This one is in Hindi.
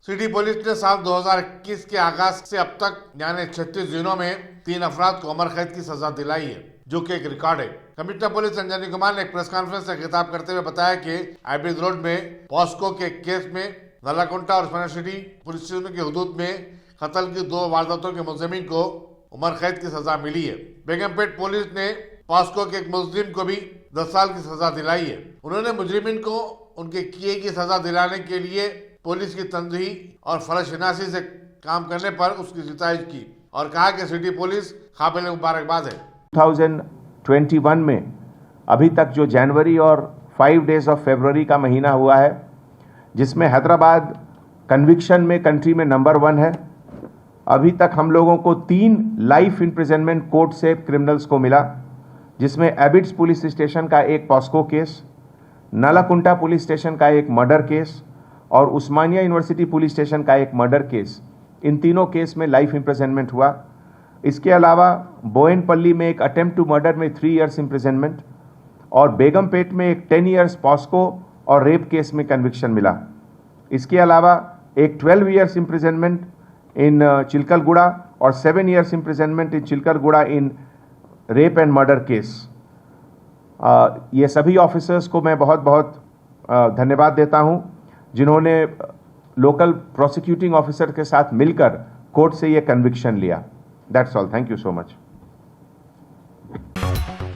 सिटी पुलिस ने साल 2021 के आगाज से अब तक यानी 36 दिनों में 3 अफराद को उम्र कैद की सजा दिलाई है, जो कि एक रिकॉर्ड है। कमिश्नर पुलिस अंजनी कुमार ने एक प्रेस कॉन्फ्रेंस से खिताब करते हुए बताया कि हाइब्रिड रोड में पॉस्को के केस में नलाकुंटा और स्मार्ट सिटी पुलिस स्टेशन की हदूद में कत्ल की 2 वारदातों के मुलजिमीन को उम्र कैद की सजा मिली है। बेगमपेट पुलिस ने पॉस्को के एक मुलजिम को भी 10 साल की सजा दिलाई है। उन्होंने मुजरिमीन को उनके किए की सजा दिलाने के लिए पुलिस की तंजीही और फर्जशनासी से काम करने पर उसकी सितारिश की और कहा कि सिटी पुलिस काबिल मुबारकबाद है। 2021 में अभी तक जो जनवरी और 5 डेज ऑफ फरवरी का महीना हुआ है, जिसमें हैदराबाद कन्विक्शन में कंट्री में नंबर 1 है। अभी तक हम लोगों को 3 लाइफ इम्प्रिजनमेंट कोर्ट से क्रिमिनल्स को मिला, जिसमें एबिड्स पुलिस स्टेशन का एक POCSO case, Nallakunta police station का एक मर्डर केस और उस्मानिया यूनिवर्सिटी पुलिस स्टेशन का एक मर्डर केस। इन तीनों केस में लाइफ इम्प्रिजनमेंट हुआ। इसके अलावा बोयनपल्ली में एक अटेम्प्ट टू मर्डर में 3 इयर्स इम्प्रिजनमेंट और बेगमपेट में एक 10 इयर्स पॉस्को और रेप केस में कन्विक्शन मिला। इसके अलावा एक 12 इयर्स इम्प्रिजनमेंट इन चिलकलगुड़ा और 7 years imprisonment in Chilkalguda in rape and murder case. ये सभी ऑफिसर्स को मैं बहुत बहुत धन्यवाद देता हूं, जिन्होंने लोकल प्रोसिक्यूटिंग ऑफिसर के साथ मिलकर कोर्ट से ये कन्विक्शन लिया। That's all. Thank you so much.